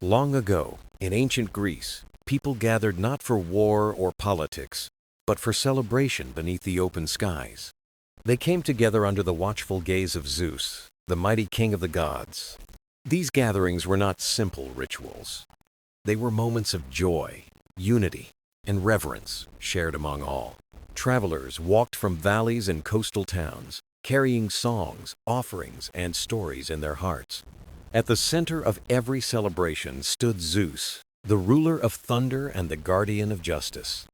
Long ago, in ancient Greece, people gathered not for war or politics, but for celebration beneath the open skies. They came together under the watchful gaze of Zeus, the mighty king of the gods. These gatherings were not simple rituals. They were moments of joy, unity, and reverence shared among all. Travelers walked from valleys and coastal towns, carrying songs, offerings, and stories in their hearts. At the center of every celebration stood Zeus, the ruler of thunder and the guardian of justice.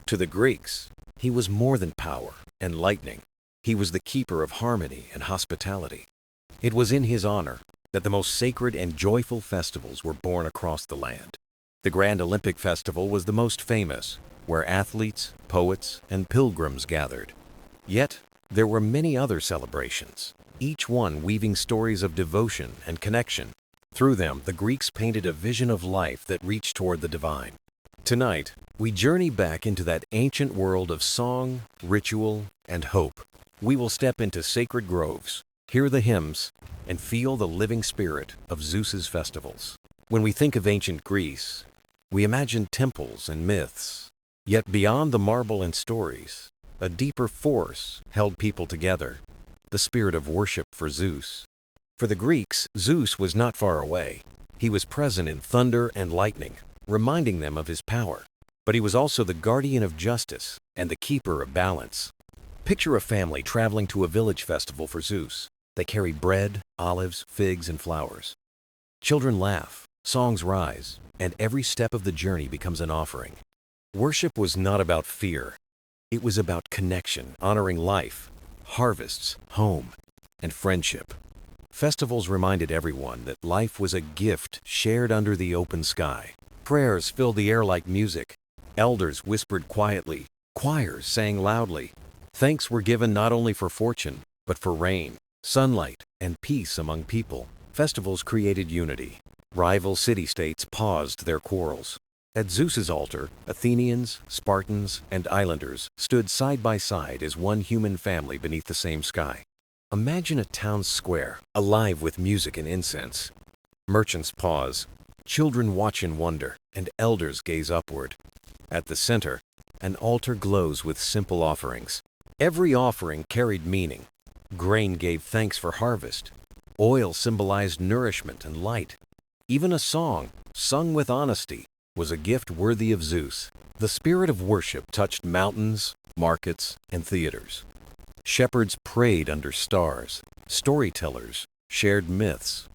To the Greeks, he was more than power and lightning. He was the keeper of harmony and hospitality. It was in his honor that the most sacred and joyful festivals were born across the land. The Grand Olympic Festival was the most famous, where athletes, poets, and pilgrims gathered. Yet, there were many other celebrations, each one weaving stories of devotion and connection. Through them, the Greeks painted a vision of life that reached toward the divine. Tonight, we journey back into that ancient world of song, ritual, and hope. We will step into sacred groves, hear the hymns, and feel the living spirit of Zeus's festivals. When we think of ancient Greece, we imagine temples and myths. Yet beyond the marble and stories, a deeper force held people together, the spirit of worship for Zeus. For the Greeks, Zeus was not far away. He was present in thunder and lightning, reminding them of his power. But he was also the guardian of justice and the keeper of balance. Picture a family traveling to a village festival for Zeus. They carry bread, olives, figs, and flowers. Children laugh, songs rise, and every step of the journey becomes an offering. Worship was not about fear. It was about connection, honoring life, harvests, home, and friendship. Festivals reminded everyone that life was a gift shared under the open sky. Prayers filled the air like music. Elders whispered quietly. Choirs sang loudly. Thanks were given not only for fortune, but for rain, sunlight, and peace among people. Festivals created unity. Rival city-states paused their quarrels. At Zeus's altar, Athenians, Spartans, and islanders stood side by side as one human family beneath the same sky. Imagine a town square, alive with music and incense. Merchants pause, children watch in wonder, and elders gaze upward. At the center, an altar glows with simple offerings. Every offering carried meaning. Grain gave thanks for harvest. Oil symbolized nourishment and light. Even a song, sung with honesty, was a gift worthy of Zeus. The spirit of worship touched mountains, markets, and theaters. Shepherds prayed under stars. Storytellers shared myths.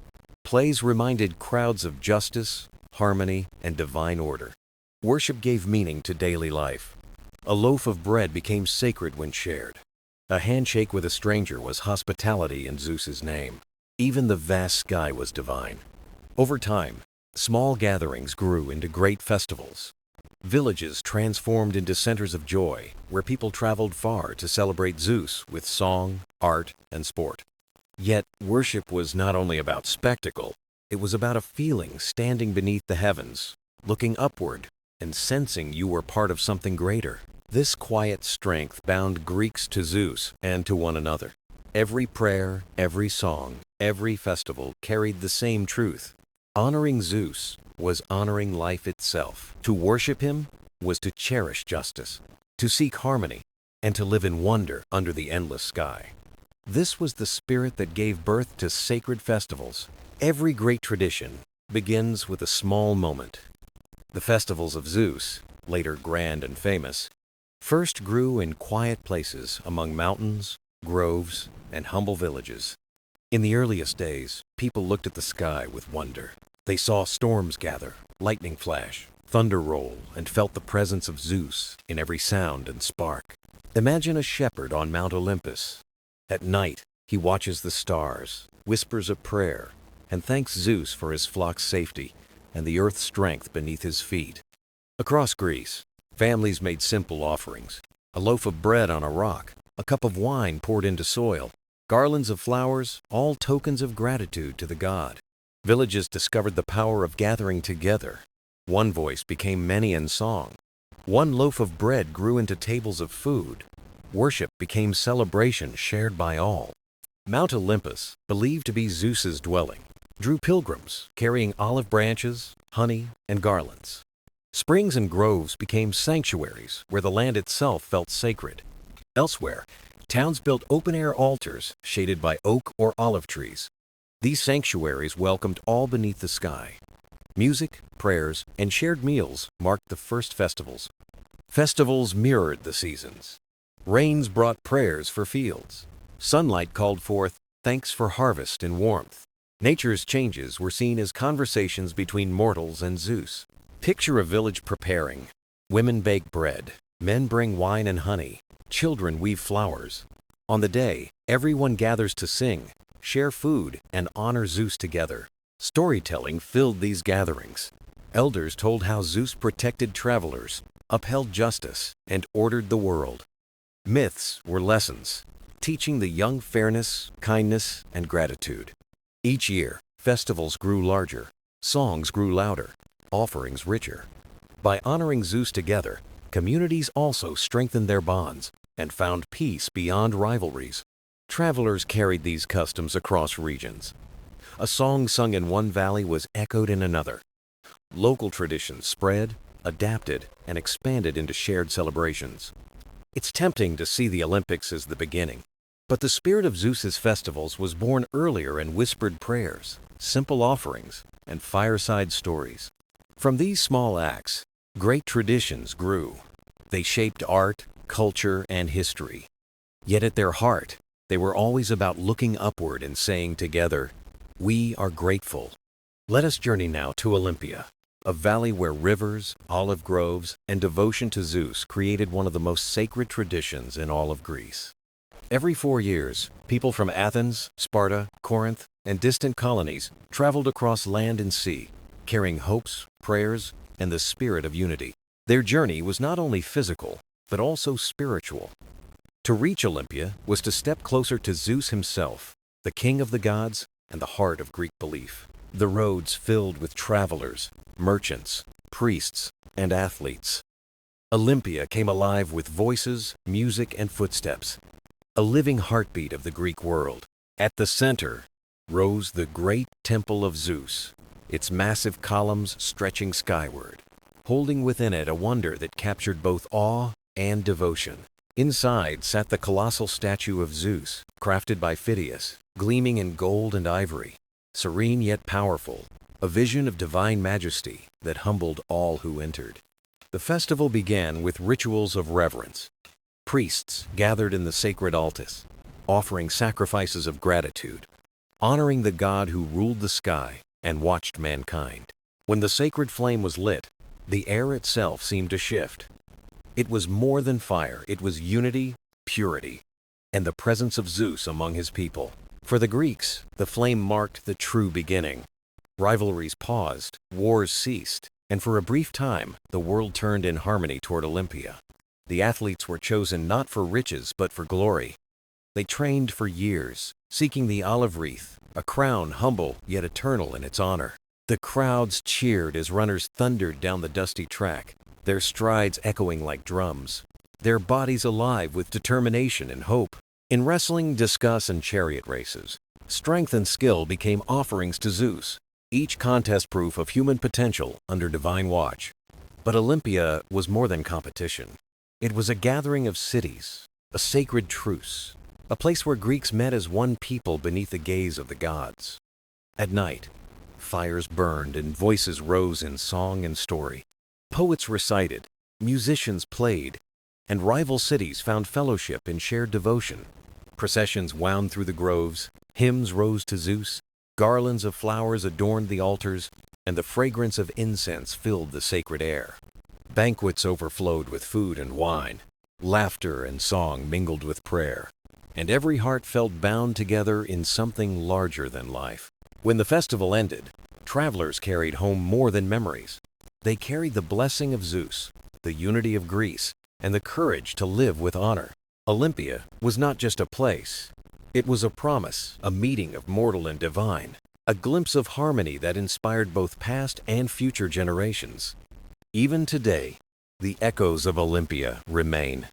Plays reminded crowds of justice, harmony, and divine order. Worship gave meaning to daily life. A loaf of bread became sacred when shared. A handshake with a stranger was hospitality in Zeus's name. Even the vast sky was divine. Over time, small gatherings grew into great festivals. Villages transformed into centers of joy, where people traveled far to celebrate Zeus with song, art, and sport. Yet, worship was not only about spectacle, it was about a feeling standing beneath the heavens, looking upward, and sensing you were part of something greater. This quiet strength bound Greeks to Zeus and to one another. Every prayer, every song, every festival carried the same truth. Honoring Zeus was honoring life itself. To worship him was to cherish justice, to seek harmony, and to live in wonder under the endless sky. This was the spirit that gave birth to sacred festivals. Every great tradition begins with a small moment. The festivals of Zeus, later grand and famous, first grew in quiet places among mountains, groves, and humble villages. In the earliest days, people looked at the sky with wonder. They saw storms gather, lightning flash, thunder roll, and felt the presence of Zeus in every sound and spark. Imagine a shepherd on Mount Olympus. At night, he watches the stars, whispers a prayer, and thanks Zeus for his flock's safety and the earth's strength beneath his feet. Across Greece, families made simple offerings. A loaf of bread on a rock, a cup of wine poured into soil, garlands of flowers, all tokens of gratitude to the god. Villages discovered the power of gathering together. One voice became many in song. One loaf of bread grew into tables of food. Worship became celebration shared by all. Mount Olympus, believed to be Zeus's dwelling, drew pilgrims carrying olive branches, honey, and garlands. Springs and groves became sanctuaries where the land itself felt sacred. Elsewhere, towns built open-air altars shaded by oak or olive trees. These sanctuaries welcomed all beneath the sky. Music, prayers, and shared meals marked the first festivals. Festivals mirrored the seasons. Rains brought prayers for fields. Sunlight called forth thanks for harvest and warmth. Nature's changes were seen as conversations between mortals and Zeus. Picture a village preparing. Women bake bread, men bring wine and honey, children weave flowers. On the day, everyone gathers to sing, share food, and honor Zeus together. Storytelling filled these gatherings. Elders told how Zeus protected travelers, upheld justice, and ordered the world. Myths were lessons, teaching the young fairness, kindness, and gratitude. Each year, festivals grew larger, songs grew louder, offerings richer. By honoring Zeus together, communities also strengthened their bonds and found peace beyond rivalries. Travelers carried these customs across regions. A song sung in one valley was echoed in another. Local traditions spread, adapted, and expanded into shared celebrations. It's tempting to see the Olympics as the beginning, but the spirit of Zeus's festivals was born earlier in whispered prayers, simple offerings, and fireside stories. From these small acts, great traditions grew. They shaped art, culture, and history. Yet at their heart, they were always about looking upward and saying together, "We are grateful." Let us journey now to Olympia, a valley where rivers, olive groves, and devotion to Zeus created one of the most sacred traditions in all of Greece. Every 4 years, people from Athens, Sparta, Corinth, and distant colonies traveled across land and sea, carrying hopes, prayers, and the spirit of unity. Their journey was not only physical, but also spiritual. To reach Olympia was to step closer to Zeus himself, the king of the gods and the heart of Greek belief. The roads filled with travelers, merchants, priests, and athletes. Olympia came alive with voices, music, and footsteps, a living heartbeat of the Greek world. At the center rose the great temple of Zeus, its massive columns stretching skyward, holding within it a wonder that captured both awe and devotion. Inside sat the colossal statue of Zeus, crafted by Phidias, gleaming in gold and ivory, serene yet powerful, a vision of divine majesty that humbled all who entered. The festival began with rituals of reverence. Priests gathered in the sacred altar, offering sacrifices of gratitude, honoring the god who ruled the sky and watched mankind. When the sacred flame was lit, the air itself seemed to shift. It was more than fire, it was unity, purity, and the presence of Zeus among his people. For the Greeks, the flame marked the true beginning. Rivalries paused, wars ceased, and for a brief time, the world turned in harmony toward Olympia. The athletes were chosen not for riches but for glory. They trained for years, seeking the olive wreath, a crown humble yet eternal in its honor. The crowds cheered as runners thundered down the dusty track, their strides echoing like drums, their bodies alive with determination and hope. In wrestling, discus, and chariot races, strength and skill became offerings to Zeus, each contest proof of human potential under divine watch. But Olympia was more than competition. It was a gathering of cities, a sacred truce, a place where Greeks met as one people beneath the gaze of the gods. At night, fires burned and voices rose in song and story. Poets recited, musicians played, and rival cities found fellowship in shared devotion. Processions wound through the groves, hymns rose to Zeus, garlands of flowers adorned the altars, and the fragrance of incense filled the sacred air. Banquets overflowed with food and wine, laughter and song mingled with prayer, and every heart felt bound together in something larger than life. When the festival ended, travelers carried home more than memories. They carried the blessing of Zeus, the unity of Greece, and the courage to live with honor. Olympia was not just a place. It was a promise, a meeting of mortal and divine, a glimpse of harmony that inspired both past and future generations. Even today, the echoes of Olympia remain.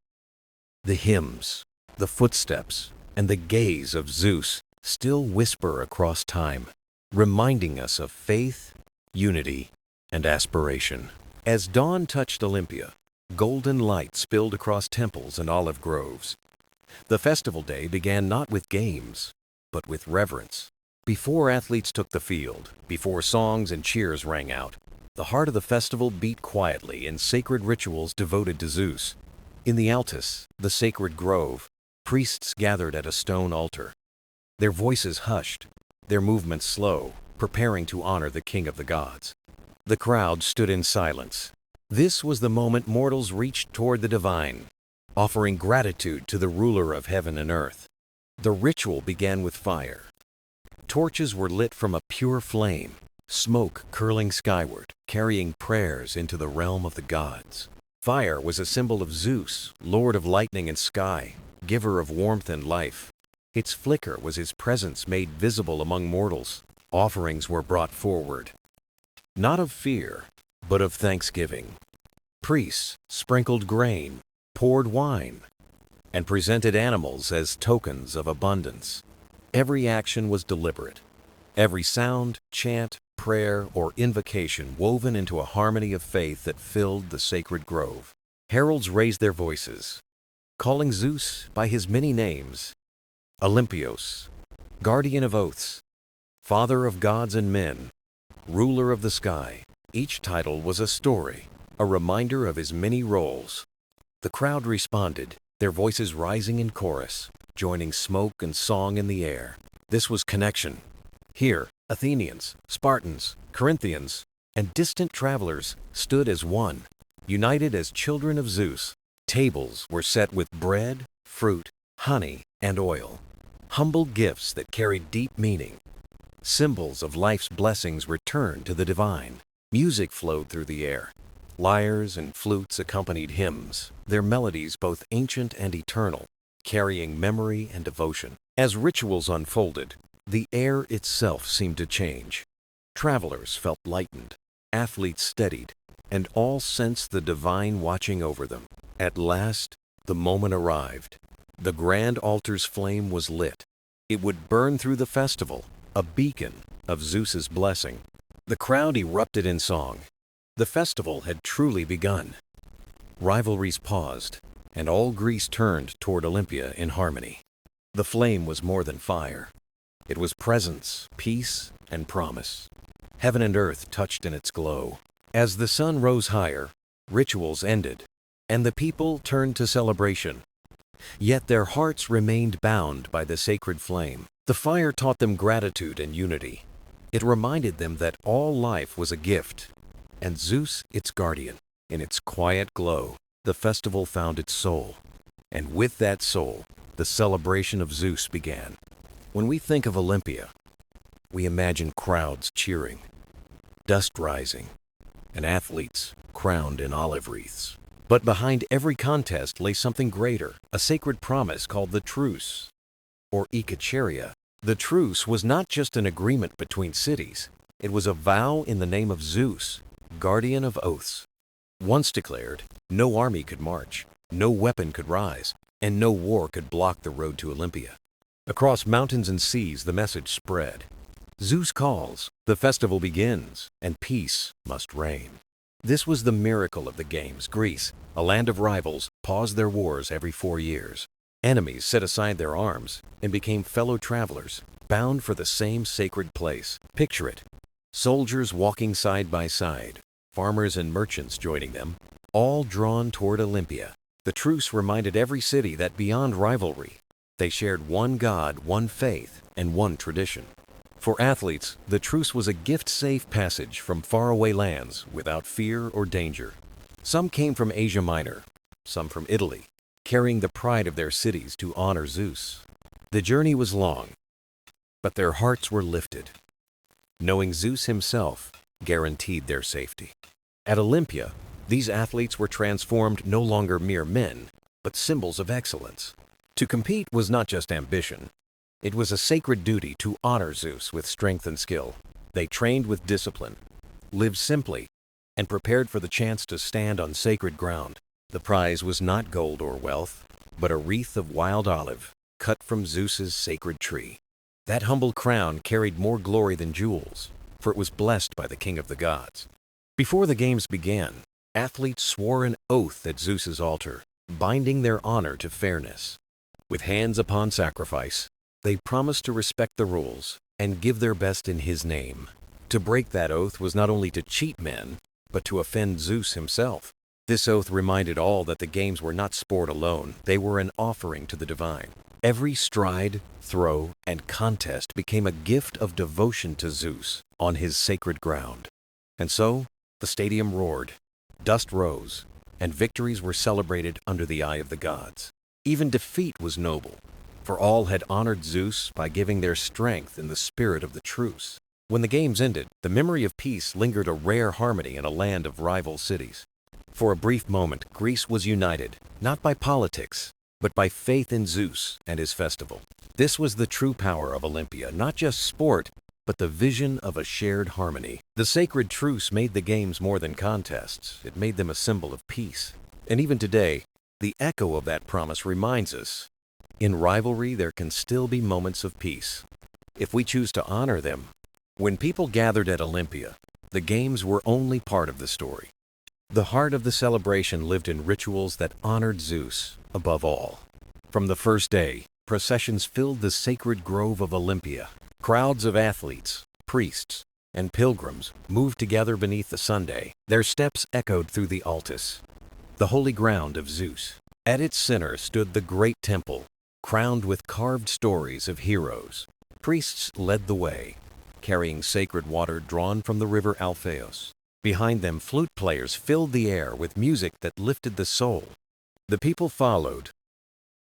The hymns, the footsteps, and the gaze of Zeus still whisper across time. reminding us of faith, unity, and aspiration. As dawn touched Olympia, golden light spilled across temples and olive groves. The festival day began not with games, but with reverence. Before athletes took the field, before songs and cheers rang out, the heart of the festival beat quietly in sacred rituals devoted to Zeus. In the Altus, the sacred grove, priests gathered at a stone altar. Their voices hushed, their movements slow, preparing to honor the king of the gods. The crowd stood in silence. This was the moment mortals reached toward the divine, offering gratitude to the ruler of heaven and earth. The ritual began with fire. Torches were lit from a pure flame, smoke curling skyward, carrying prayers into the realm of the gods. Fire was a symbol of Zeus, lord of lightning and sky, giver of warmth and life. Its flicker was his presence made visible among mortals. Offerings were brought forward, not of fear, but of thanksgiving. Priests sprinkled grain, poured wine, and presented animals as tokens of abundance. Every action was deliberate. Every sound, chant, prayer, or invocation woven into a harmony of faith that filled the sacred grove. Heralds raised their voices, calling Zeus by his many names: Olympios, guardian of oaths, father of gods and men, ruler of the sky. Each title was a story, a reminder of his many roles. The crowd responded, their voices rising in chorus, joining smoke and song in the air. This was connection. Here, Athenians, Spartans, Corinthians, and distant travelers stood as one, united as children of Zeus. Tables were set with bread, fruit, honey, and oil, humble gifts that carried deep meaning. Symbols of life's blessings returned to the divine. Music flowed through the air. Lyres and flutes accompanied hymns, their melodies both ancient and eternal, carrying memory and devotion. As rituals unfolded, the air itself seemed to change. Travelers felt lightened, athletes steadied, and all sensed the divine watching over them. At last, the moment arrived. The grand altar's flame was lit. It would burn through the festival, a beacon of Zeus's blessing. The crowd erupted in song. The festival had truly begun. Rivalries paused, and all Greece turned toward Olympia in harmony. The flame was more than fire. It was presence, peace, and promise. Heaven and earth touched in its glow. As the sun rose higher, rituals ended, and the people turned to celebration. Yet their hearts remained bound by the sacred flame. The fire taught them gratitude and unity. It reminded them that all life was a gift, and Zeus its guardian. In its quiet glow, the festival found its soul. And with that soul, the celebration of Zeus began. When we think of Olympia, we imagine crowds cheering, dust rising, and athletes crowned in olive wreaths. But behind every contest lay something greater, a sacred promise called the truce, or ikacheria. The truce was not just an agreement between cities. It was a vow in the name of Zeus, guardian of oaths. Once declared, no army could march, no weapon could rise, and no war could block the road to Olympia. Across mountains and seas the message spread. Zeus calls, the festival begins, and peace must reign. This was the miracle of the games. Greece, a land of rivals, paused their wars every 4 years. Enemies set aside their arms and became fellow travelers, bound for the same sacred place. Picture it. Soldiers walking side by side, farmers and merchants joining them, all drawn toward Olympia. The truce reminded every city that beyond rivalry, they shared one God, one faith, and one tradition. For athletes, the truce was a gift-safe passage from faraway lands without fear or danger. Some came from Asia Minor, some from Italy, carrying the pride of their cities to honor Zeus. The journey was long, but their hearts were lifted, knowing Zeus himself guaranteed their safety. At Olympia, these athletes were transformed no longer mere men, but symbols of excellence. To compete was not just ambition. It was a sacred duty to honor Zeus with strength and skill. They trained with discipline, lived simply, and prepared for the chance to stand on sacred ground. The prize was not gold or wealth, but a wreath of wild olive cut from Zeus's sacred tree. That humble crown carried more glory than jewels, for it was blessed by the king of the gods. Before the games began, athletes swore an oath at Zeus's altar, binding their honor to fairness. With hands upon sacrifice, they promised to respect the rules and give their best in his name. To break that oath was not only to cheat men, but to offend Zeus himself. This oath reminded all that the games were not sport alone, they were an offering to the divine. Every stride, throw, and contest became a gift of devotion to Zeus on his sacred ground. And so, the stadium roared, dust rose, and victories were celebrated under the eye of the gods. Even defeat was noble, for all had honored Zeus by giving their strength in the spirit of the truce. When the games ended, the memory of peace lingered, a rare harmony in a land of rival cities. For a brief moment, Greece was united, not by politics, but by faith in Zeus and his festival. This was the true power of Olympia, not just sport, but the vision of a shared harmony. The sacred truce made the games more than contests. It made them a symbol of peace. And even today, the echo of that promise reminds us, in rivalry there can still be moments of peace, if we choose to honor them. When people gathered at Olympia, the games were only part of the story. The heart of the celebration lived in rituals that honored Zeus above all. From the first day, processions filled the sacred grove of Olympia. Crowds of athletes, priests, and pilgrims moved together beneath the sunday. Their steps echoed through the Olympus, the holy ground of Zeus. At its center stood the great temple, crowned with carved stories of heroes. Priests led the way, carrying sacred water drawn from the river Alpheus. Behind them, flute players filled the air with music that lifted the soul. The people followed,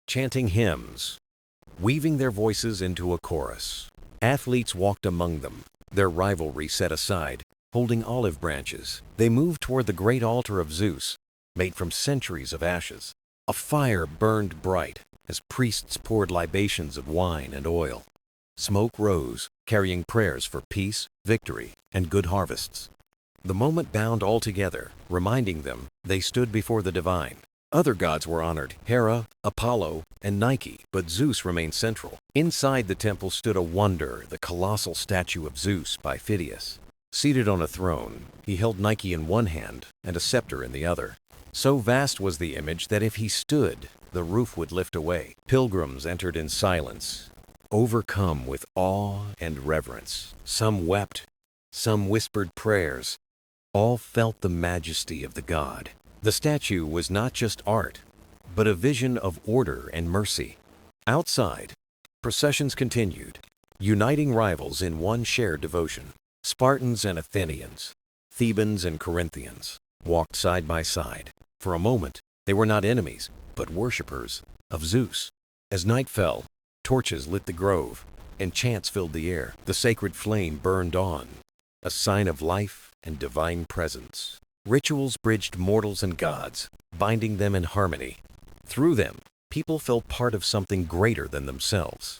chanting hymns, weaving their voices into a chorus. Athletes walked among them, their rivalry set aside, holding olive branches. They moved toward the great altar of Zeus, made from centuries of ashes. A fire burned bright as priests poured libations of wine and oil. Smoke rose, carrying prayers for peace, victory, and good harvests. The moment bound all together, reminding them they stood before the divine. Other gods were honored, Hera, Apollo, and Nike, but Zeus remained central. Inside the temple stood a wonder, the colossal statue of Zeus by Phidias. Seated on a throne, he held Nike in one hand and a scepter in the other. So vast was the image that if he stood, the roof would lift away. Pilgrims entered in silence, overcome with awe and reverence. Some wept, some whispered prayers. All felt the majesty of the god. The statue was not just art, but a vision of order and mercy. Outside, processions continued, uniting rivals in one shared devotion. Spartans and Athenians, Thebans and Corinthians, walked side by side. For a moment, they were not enemies, but worshippers of Zeus. As night fell, torches lit the grove, and chants filled the air. The sacred flame burned on, a sign of life and divine presence. Rituals bridged mortals and gods, binding them in harmony. Through them, people felt part of something greater than themselves.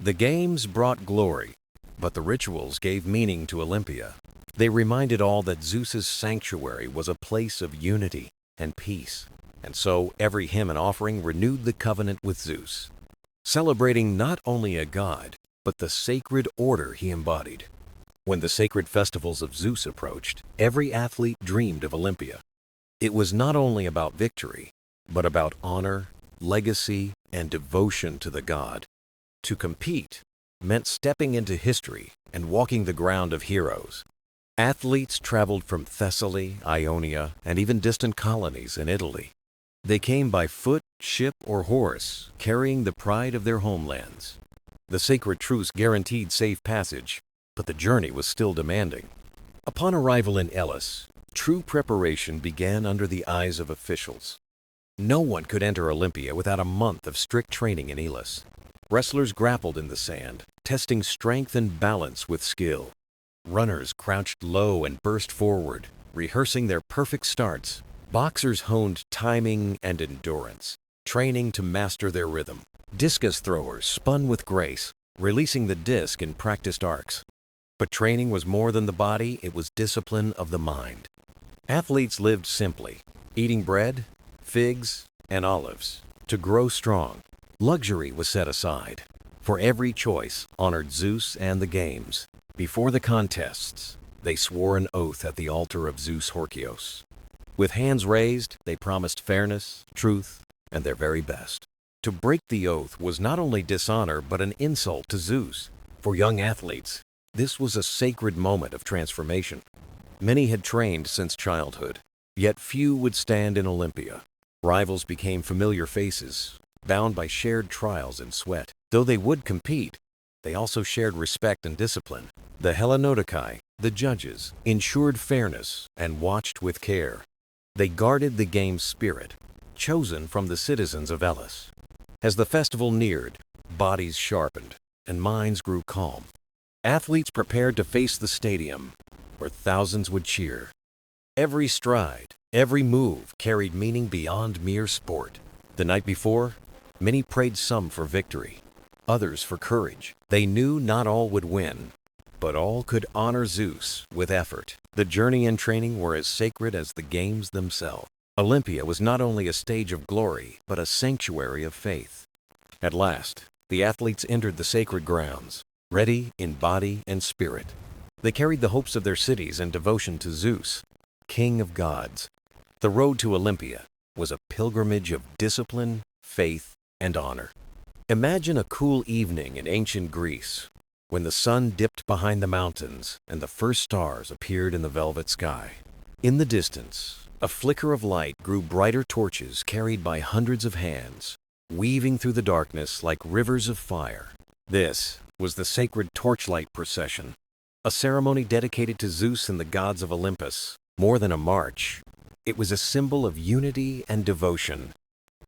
The games brought glory, but the rituals gave meaning to Olympia. They reminded all that Zeus's sanctuary was a place of unity and peace. And so every hymn and offering renewed the covenant with Zeus, celebrating not only a god, but the sacred order he embodied. When the sacred festivals of Zeus approached, every athlete dreamed of Olympia. It was not only about victory, but about honor, legacy, and devotion to the god. To compete meant stepping into history and walking the ground of heroes. Athletes traveled from Thessaly, Ionia, and even distant colonies in Italy. They came by foot, ship, or horse, carrying the pride of their homelands. The sacred truce guaranteed safe passage, but the journey was still demanding. Upon arrival in Elis, true preparation began under the eyes of officials. No one could enter Olympia without a month of strict training in Elis. Wrestlers grappled in the sand, testing strength and balance with skill. Runners crouched low and burst forward, rehearsing their perfect starts. Boxers honed timing and endurance, training to master their rhythm. Discus throwers spun with grace, releasing the disc in practiced arcs. But training was more than the body, it was discipline of the mind. Athletes lived simply, eating bread, figs, and olives. To grow strong, luxury was set aside. for every choice honored Zeus and the games. Before the contests, they swore an oath at the altar of Zeus Horkios. With hands raised, they promised fairness, truth, and their very best. To break the oath was not only dishonor but an insult to Zeus. For young athletes, this was a sacred moment of transformation. Many had trained since childhood, yet few would stand in Olympia. Rivals became familiar faces, bound by shared trials and sweat. Though they would compete, they also shared respect and discipline. The Hellenodikai, the judges, ensured fairness and watched with care. They guarded the game's spirit, chosen from the citizens of Elis. As the festival neared, bodies sharpened and minds grew calm. Athletes prepared to face the stadium, where thousands would cheer. Every stride, every move carried meaning beyond mere sport. The night before, many prayed, some for victory, others for courage. They knew not all would win, but all could honor Zeus with effort. The journey and training were as sacred as the games themselves. Olympia was not only a stage of glory, but a sanctuary of faith. At last, the athletes entered the sacred grounds, ready in body and spirit. They carried the hopes of their cities and devotion to Zeus, King of gods. The road to Olympia was a pilgrimage of discipline, faith, and honor. Imagine a cool evening in ancient Greece, when the sun dipped behind the mountains and the first stars appeared in the velvet sky. In the distance, a flicker of light grew brighter, torches carried by hundreds of hands, weaving through the darkness like rivers of fire. This was the sacred torchlight procession, a ceremony dedicated to Zeus and the gods of Olympus. More than a march, it was a symbol of unity and devotion.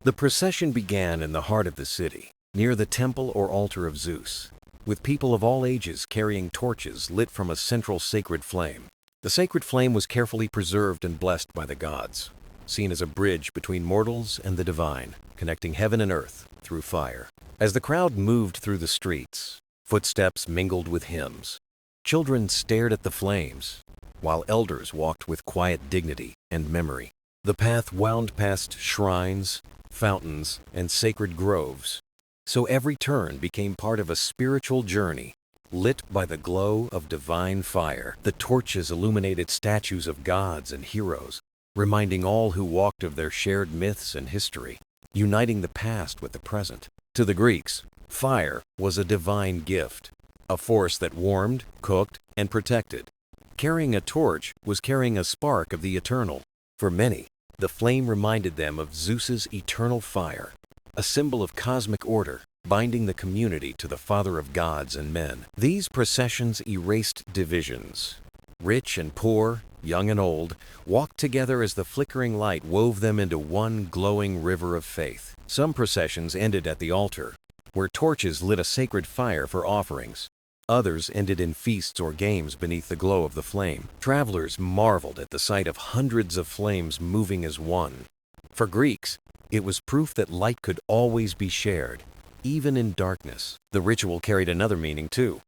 The procession began in the heart of the city, near the temple or altar of Zeus, with people of all ages carrying torches lit from a central sacred flame. The sacred flame was carefully preserved and blessed by the gods, seen as a bridge between mortals and the divine, connecting heaven and earth through fire. As the crowd moved through the streets, footsteps mingled with hymns. Children stared at the flames, while elders walked with quiet dignity and memory. The path wound past shrines, fountains, and sacred groves, so every turn became part of a spiritual journey, lit by the glow of divine fire. The torches illuminated statues of gods and heroes, reminding all who walked of their shared myths and history, uniting the past with the present. To the Greeks, fire was a divine gift, a force that warmed, cooked, and protected. Carrying a torch was carrying a spark of the eternal. For many, the flame reminded them of Zeus's eternal fire, a symbol of cosmic order, binding the community to the Father of gods and men. These processions erased divisions. Rich and poor, young and old, walked together as the flickering light wove them into one glowing river of faith. Some processions ended at the altar, where torches lit a sacred fire for offerings. Others ended in feasts or games beneath the glow of the flame. Travelers marveled at the sight of hundreds of flames moving as one. For Greeks, it was proof that light could always be shared, even in darkness. The ritual carried another meaning too.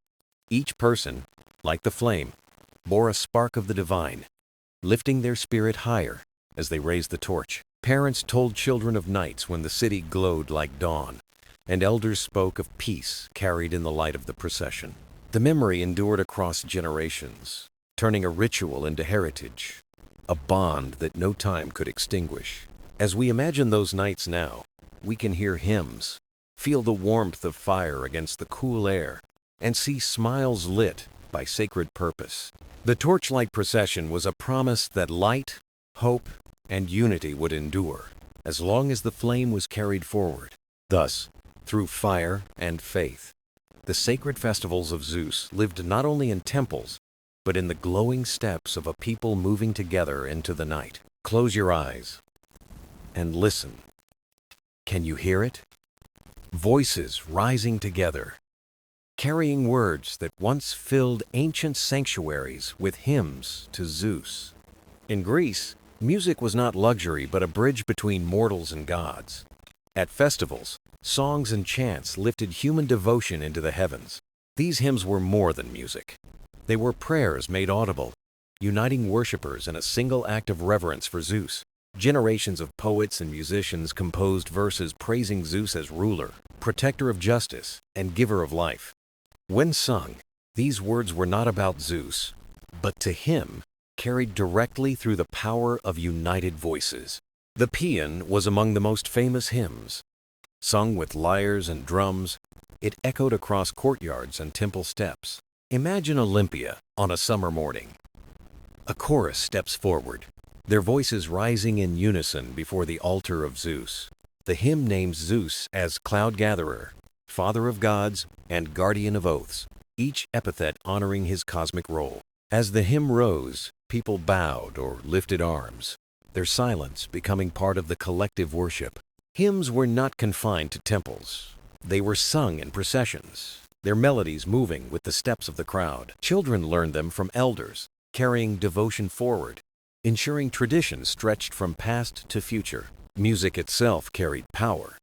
Each person, like the flame, bore a spark of the divine, lifting their spirit higher as they raised the torch. Parents told children of nights when the city glowed like dawn, and elders spoke of peace carried in the light of the procession. The memory endured across generations, turning a ritual into heritage, a bond that no time could extinguish. As we imagine those nights now, we can hear hymns, feel the warmth of fire against the cool air, and see smiles lit by sacred purpose. The torchlight procession was a promise that light, hope, and unity would endure, as long as the flame was carried forward. Thus, through fire and faith, the sacred festivals of Zeus lived not only in temples, but in the glowing steps of a people moving together into the night. Close your eyes and listen. Can you hear it? Voices rising together, carrying words that once filled ancient sanctuaries with hymns to Zeus. In Greece, music was not luxury but a bridge between mortals and gods. At festivals, songs and chants lifted human devotion into the heavens. These hymns were more than music. They were prayers made audible, uniting worshippers in a single act of reverence for Zeus. Generations of poets and musicians composed verses praising Zeus as ruler, protector of justice, and giver of life. When sung, these words were not about Zeus, but to him, carried directly through the power of united voices. The paean was among the most famous hymns. Sung with lyres and drums, it echoed across courtyards and temple steps. Imagine Olympia on a summer morning. A chorus steps forward, their voices rising in unison before the altar of Zeus. The hymn names Zeus as Cloud Gatherer, Father of Gods, and Guardian of Oaths, each epithet honoring his cosmic role. As the hymn rose, people bowed or lifted arms, their silence becoming part of the collective worship. Hymns were not confined to temples. They were sung in processions, their melodies moving with the steps of the crowd. Children learned them from elders, carrying devotion forward, ensuring tradition stretched from past to future. Music itself carried power.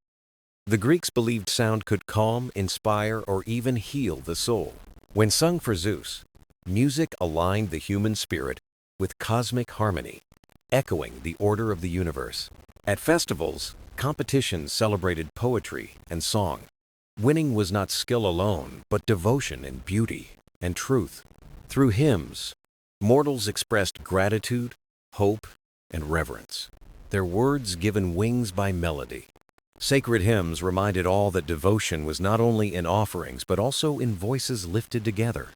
The Greeks believed sound could calm, inspire, or even heal the soul. When sung for Zeus, music aligned the human spirit with cosmic harmony, echoing the order of the universe. At festivals, competitions celebrated poetry and song. Winning was not skill alone, but devotion and beauty and truth. Through hymns, mortals expressed gratitude, hope, and reverence, their words given wings by melody. Sacred hymns reminded all that devotion was not only in offerings but also in voices lifted together.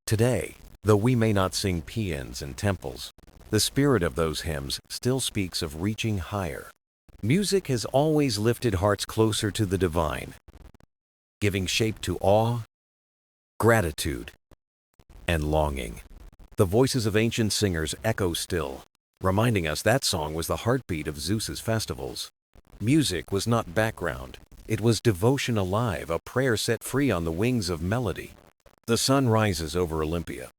Today, though we may not sing paeans in temples, the spirit of those hymns still speaks of reaching higher. Music has always lifted hearts closer to the divine, giving shape to awe, gratitude, and longing. The voices of ancient singers echo still, reminding us that song was the heartbeat of Zeus's festivals. Music was not background. It was devotion alive, a prayer set free on the wings of melody. The sun rises over Olympia,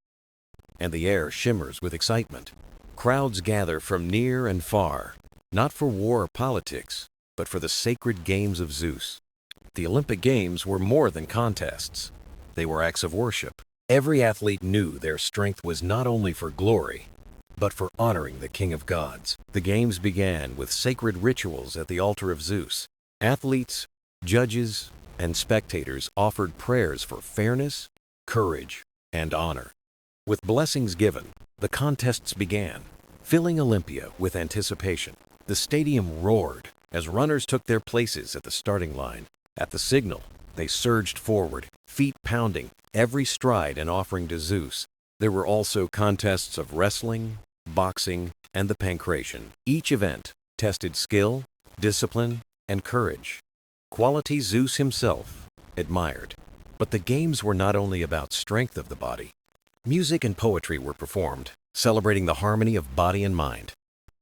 and the air shimmers with excitement. Crowds gather from near and far, not for war or politics, but for the sacred games of Zeus. The Olympic Games were more than contests. They were acts of worship. Every athlete knew their strength was not only for glory, but for honoring the King of Gods. The Games began with sacred rituals at the altar of Zeus. Athletes, judges, and spectators offered prayers for fairness, courage, and honor. With blessings given, the contests began, filling Olympia with anticipation. The stadium roared as runners took their places at the starting line. At the signal, they surged forward, feet pounding, every stride an offering to Zeus. There were also contests of wrestling, boxing, and the pancration. Each event tested skill, discipline, and courage, qualities Zeus himself admired. But the games were not only about strength of the body. Music and poetry were performed, celebrating the harmony of body and mind.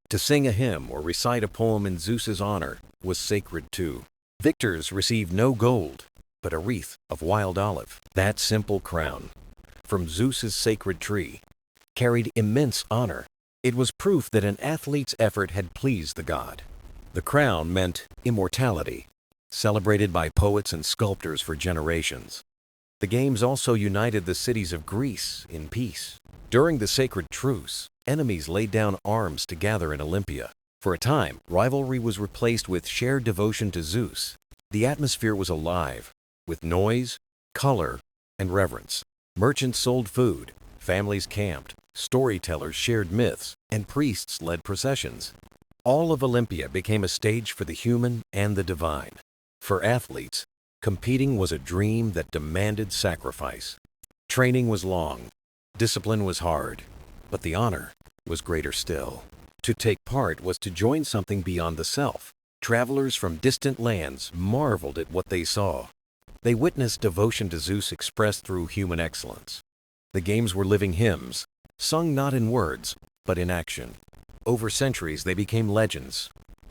To sing a hymn or recite a poem in Zeus's honor was sacred too. Victors received no gold, but a wreath of wild olive. That simple crown, from Zeus's sacred tree, carried immense honor. It was proof that an athlete's effort had pleased the god. The crown meant immortality, celebrated by poets and sculptors for generations. The games also united the cities of Greece in peace. During the sacred truce, enemies laid down arms to gather in Olympia. For a time, rivalry was replaced with shared devotion to Zeus. The atmosphere was alive, with noise, color, and reverence. Merchants sold food, families camped, storytellers shared myths, and priests led processions. All of Olympia became a stage for the human and the divine. For athletes, competing was a dream that demanded sacrifice. Training was long, discipline was hard, but the honor was greater still. To take part was to join something beyond the self. Travelers from distant lands marveled at what they saw. They witnessed devotion to Zeus expressed through human excellence. The games were living hymns, sung not in words, but in action. Over centuries they became legends,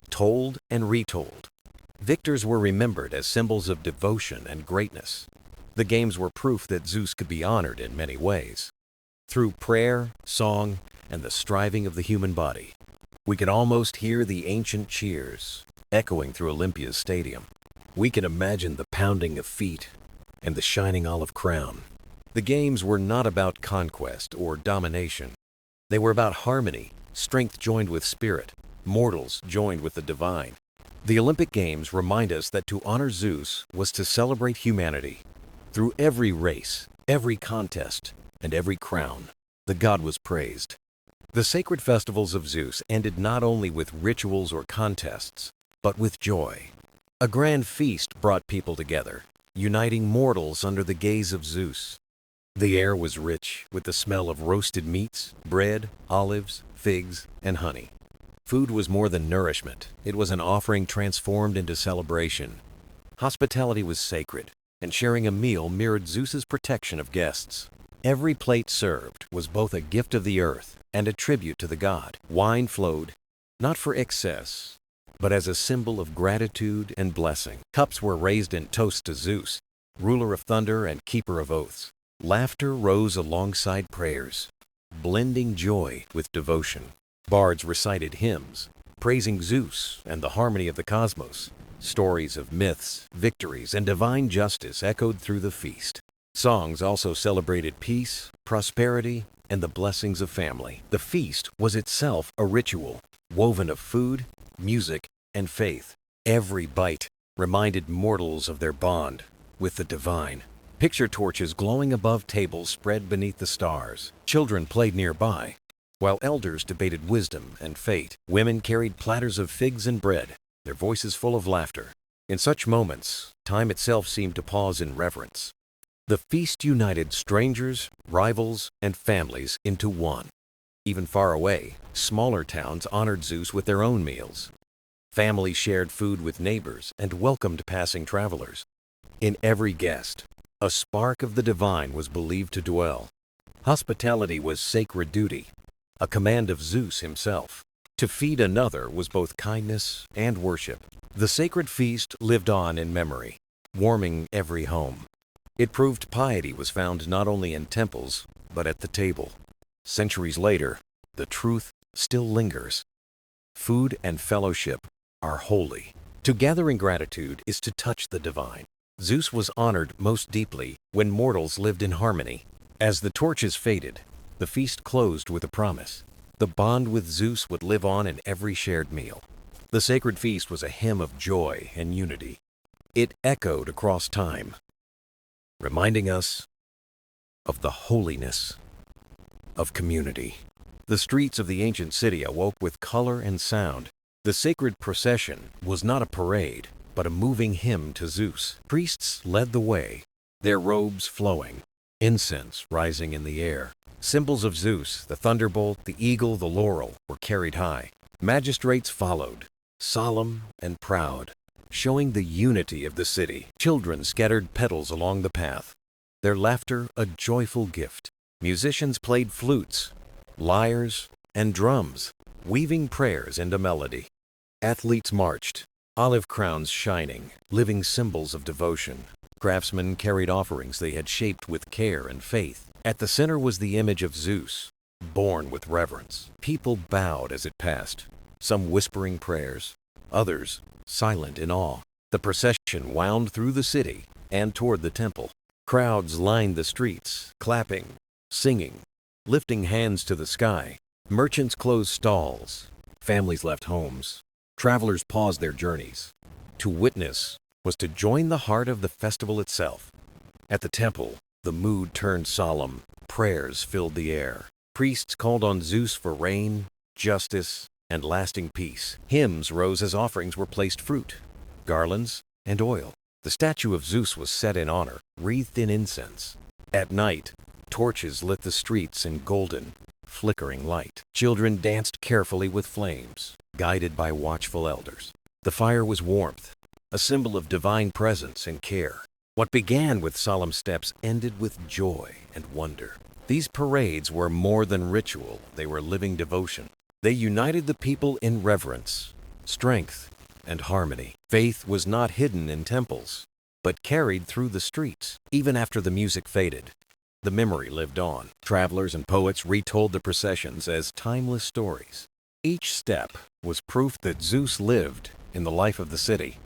told and retold. Victors were remembered as symbols of devotion and greatness. The games were proof that Zeus could be honored in many ways. Through prayer, song, and the striving of the human body, we can almost hear the ancient cheers echoing through Olympia's stadium. We can imagine the pounding of feet and the shining olive crown. The games were not about conquest or domination. They were about harmony, strength joined with spirit, Mortals joined with the divine. The Olympic Games remind us that to honor Zeus was to celebrate humanity. Through every race, every contest, and every crown, the god was praised. The sacred festivals of Zeus ended not only with rituals or contests, but with joy. A grand feast brought people together, uniting mortals under the gaze of Zeus. The air was rich with the smell of roasted meats, bread, olives, figs, and honey. Food was more than nourishment. It was an offering transformed into celebration. Hospitality was sacred, and sharing a meal mirrored Zeus's protection of guests. Every plate served was both a gift of the earth and a tribute to the god. Wine flowed, not for excess, but as a symbol of gratitude and blessing. Cups were raised in toast to Zeus, ruler of thunder and keeper of oaths. Laughter rose alongside prayers, blending joy with devotion. Bards recited hymns, praising Zeus and the harmony of the cosmos. Stories of myths, victories, and divine justice echoed through the feast. Songs also celebrated peace, prosperity, and the blessings of family. The feast was itself a ritual, woven of food, music, and faith. Every bite reminded mortals of their bond with the divine. Picture torches glowing above tables spread beneath the stars. Children played nearby, while elders debated wisdom and fate. Women carried platters of figs and bread, their voices full of laughter. In such moments, time itself seemed to pause in reverence. The feast united strangers, rivals, and families into one. Even far away, smaller towns honored Zeus with their own meals. Families shared food with neighbors and welcomed passing travelers. In every guest, a spark of the divine was believed to dwell. Hospitality was sacred duty, a command of Zeus himself. To feed another was both kindness and worship. The sacred feast lived on in memory, warming every home. It proved piety was found not only in temples, but at the table. Centuries later, the truth still lingers. Food and fellowship are holy. To gather in gratitude is to touch the divine. Zeus was honored most deeply when mortals lived in harmony. As the torches faded, the feast closed with a promise. The bond with Zeus would live on in every shared meal. The sacred feast was a hymn of joy and unity. It echoed across time, reminding us of the holiness of community. The streets of the ancient city awoke with color and sound. The sacred procession was not a parade, but a moving hymn to Zeus. Priests led the way, their robes flowing, incense rising in the air. Symbols of Zeus, the thunderbolt, the eagle, the laurel, were carried high. Magistrates followed, solemn and proud, showing the unity of the city. Children scattered petals along the path, their laughter a joyful gift. Musicians played flutes, lyres, and drums, weaving prayers into melody. Athletes marched, olive crowns shining, living symbols of devotion. Craftsmen carried offerings they had shaped with care and faith. At the center was the image of Zeus, born with reverence. People bowed as it passed, some whispering prayers, others silent in awe. The procession wound through the city and toward the temple. Crowds lined the streets, clapping, singing, lifting hands to the sky. Merchants closed stalls, families left homes, travelers paused their journeys. To witness was to join the heart of the festival itself. At the temple, the mood turned solemn. Prayers filled the air. Priests called on Zeus for rain, justice, and lasting peace. Hymns rose as offerings were placed fruit, garlands, and oil. The statue of Zeus was set in honor, wreathed in incense. At night, torches lit the streets in golden, flickering light. Children danced carefully with flames, guided by watchful elders. The fire was warmth, a symbol of divine presence and care. What began with solemn steps ended with joy and wonder. These parades were more than ritual, they were living devotion. They united the people in reverence, strength, and harmony. Faith was not hidden in temples, but carried through the streets. Even after the music faded, the memory lived on. Travelers and poets retold the processions as timeless stories. Each step was proof that Zeus lived in the life of the city.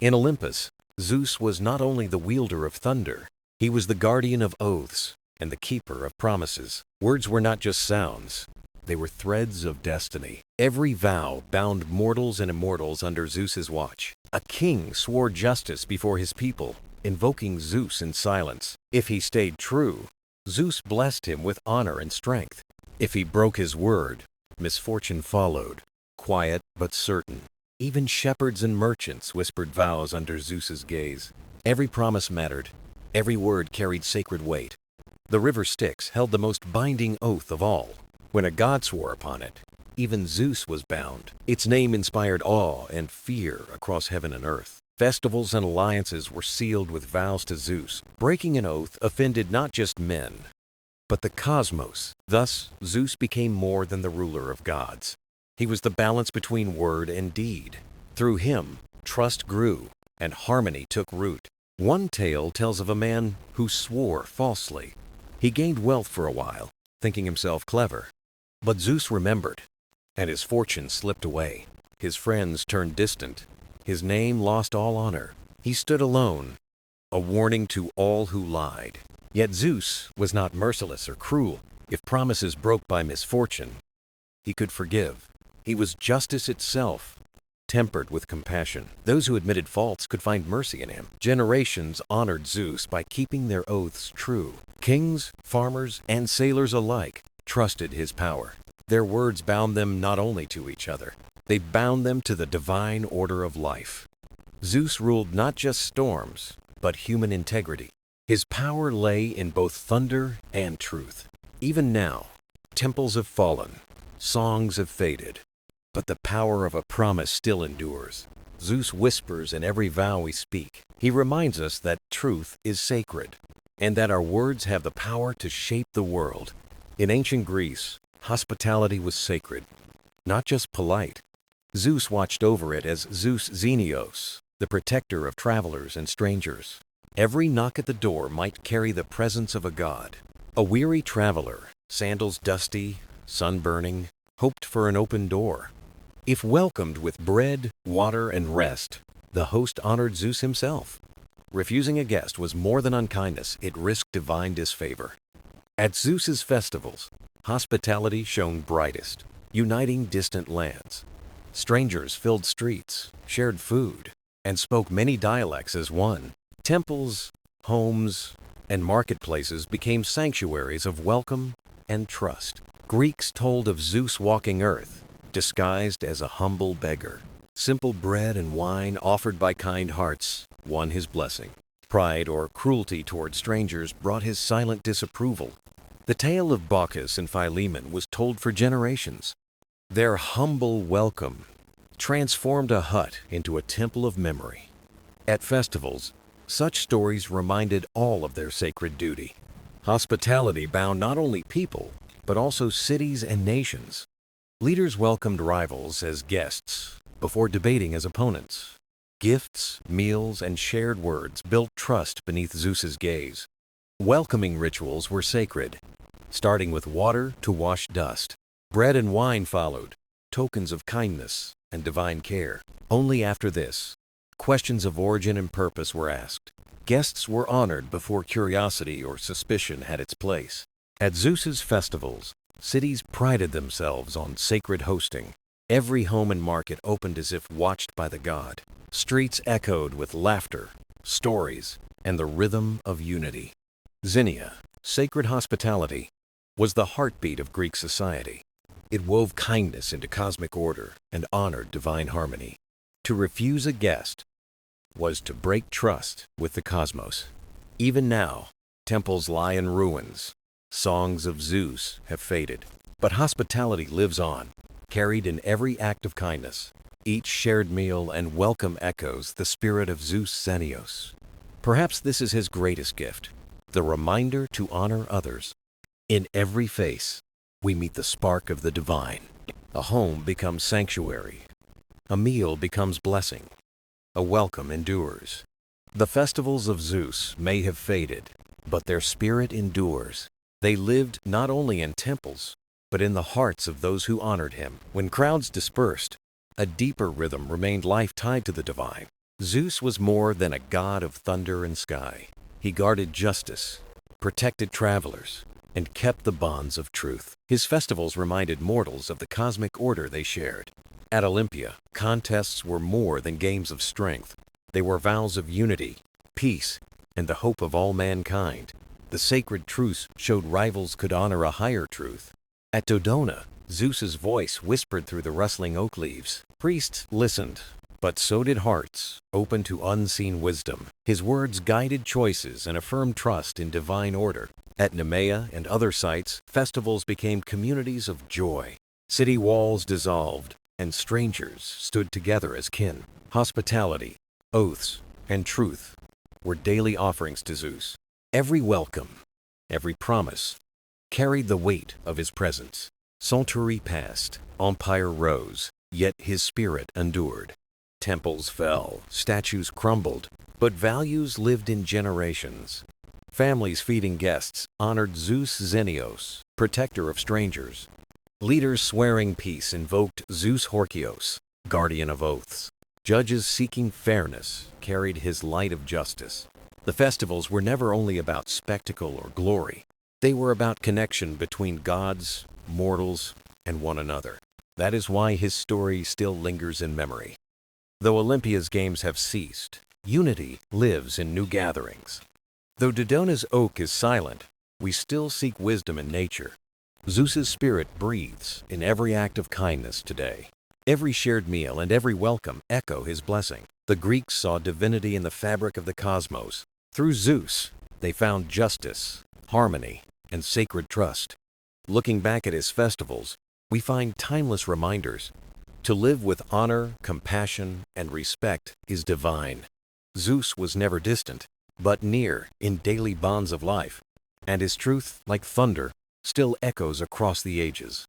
In Olympus, Zeus was not only the wielder of thunder, he was the guardian of oaths and the keeper of promises. Words were not just sounds, They were threads of destiny. Every vow bound mortals and immortals under Zeus's watch. A king swore justice before his people, invoking Zeus in silence. If he stayed true, Zeus blessed him with honor and strength. If he broke his word, misfortune followed, quiet but certain. Even shepherds and merchants whispered vows under Zeus's gaze. Every promise mattered. Every word carried sacred weight. The river Styx held the most binding oath of all. When a god swore upon it, even Zeus was bound. Its name inspired awe and fear across heaven and earth. Festivals and alliances were sealed with vows to Zeus. Breaking an oath offended not just men, but the cosmos. Thus, Zeus became more than the ruler of gods. He was the balance between word and deed. Through him, trust grew and harmony took root. One tale tells of a man who swore falsely. He gained wealth for a while, thinking himself clever. But Zeus remembered, and his fortune slipped away. His friends turned distant. His name lost all honor. He stood alone, a warning to all who lied. Yet Zeus was not merciless or cruel. If promises broke by misfortune, he could forgive. He was justice itself, tempered with compassion. Those who admitted faults could find mercy in him. Generations honored Zeus by keeping their oaths true. Kings, farmers, and sailors alike trusted his power. Their words bound them not only to each other, they bound them to the divine order of life. Zeus ruled not just storms, but human integrity. His power lay in both thunder and truth. Even now, temples have fallen, songs have faded, but the power of a promise still endures. Zeus whispers in every vow we speak. He reminds us that truth is sacred, and that our words have the power to shape the world. In ancient Greece, hospitality was sacred, not just polite. Zeus watched over it as Zeus Xenios, the protector of travelers and strangers. Every knock at the door might carry the presence of a god. A weary traveler, sandals dusty, sun burning, hoped for an open door. If welcomed with bread, water, and rest, the host honored Zeus himself. Refusing a guest was more than unkindness, it risked divine disfavor. At Zeus's festivals, hospitality shone brightest, uniting distant lands. Strangers filled streets, shared food, and spoke many dialects as one. Temples, homes, and marketplaces became sanctuaries of welcome and trust. Greeks told of Zeus walking earth, disguised as a humble beggar. Simple bread and wine offered by kind hearts won his blessing. Pride or cruelty toward strangers brought his silent disapproval. The tale of Bacchus and Philemon was told for generations. Their humble welcome transformed a hut into a temple of memory. At festivals, such stories reminded all of their sacred duty. Hospitality bound not only people, but also cities and nations. Leaders welcomed rivals as guests before debating as opponents. Gifts, meals, and shared words built trust beneath Zeus's gaze. Welcoming rituals were sacred, starting with water to wash dust. Bread and wine followed, tokens of kindness and divine care. Only after this, questions of origin and purpose were asked. Guests were honored before curiosity or suspicion had its place. At Zeus's festivals, cities prided themselves on sacred hosting. Every home and market opened as if watched by the god. Streets echoed with laughter, stories, and the rhythm of unity. Xenia, sacred hospitality, was the heartbeat of Greek society. It wove kindness into cosmic order and honored divine harmony. To refuse a guest was to break trust with the cosmos. Even now, temples lie in ruins. Songs of Zeus have faded, but hospitality lives on, carried in every act of kindness. Each shared meal and welcome echoes the spirit of Zeus Xenios. Perhaps this is his greatest gift, the reminder to honor others. In every face, we meet the spark of the divine. A home becomes sanctuary. A meal becomes blessing. A welcome endures. The festivals of Zeus may have faded, but their spirit endures. They lived not only in temples, but in the hearts of those who honored him. When crowds dispersed, a deeper rhythm remained life tied to the divine. Zeus was more than a god of thunder and sky. He guarded justice, protected travelers, and kept the bonds of truth. His festivals reminded mortals of the cosmic order they shared. At Olympia, contests were more than games of strength. They were vows of unity, peace, and the hope of all mankind. The sacred truce showed rivals could honor a higher truth. At Dodona, Zeus's voice whispered through the rustling oak leaves. Priests listened, but so did hearts, open to unseen wisdom. His words guided choices and affirmed trust in divine order. At Nemea and other sites, festivals became communities of joy. City walls dissolved, and strangers stood together as kin. Hospitality, oaths, and truth were daily offerings to Zeus. Every welcome, every promise, carried the weight of his presence. Century passed, empire rose, yet his spirit endured. Temples fell, statues crumbled, but values lived in generations. Families feeding guests honored Zeus Xenios, protector of strangers. Leaders swearing peace invoked Zeus Horkios, guardian of oaths. Judges seeking fairness carried his light of justice. The festivals were never only about spectacle or glory. They were about connection between gods, mortals, and one another. That is why his story still lingers in memory. Though Olympia's games have ceased, unity lives in new gatherings. Though Dodona's oak is silent, we still seek wisdom in nature. Zeus's spirit breathes in every act of kindness today. Every shared meal and every welcome echo his blessing. The Greeks saw divinity in the fabric of the cosmos. Through Zeus, they found justice, harmony, and sacred trust. Looking back at his festivals, we find timeless reminders. To live with honor, compassion, and respect is divine. Zeus was never distant, but near in daily bonds of life, and his truth, like thunder, still echoes across the ages.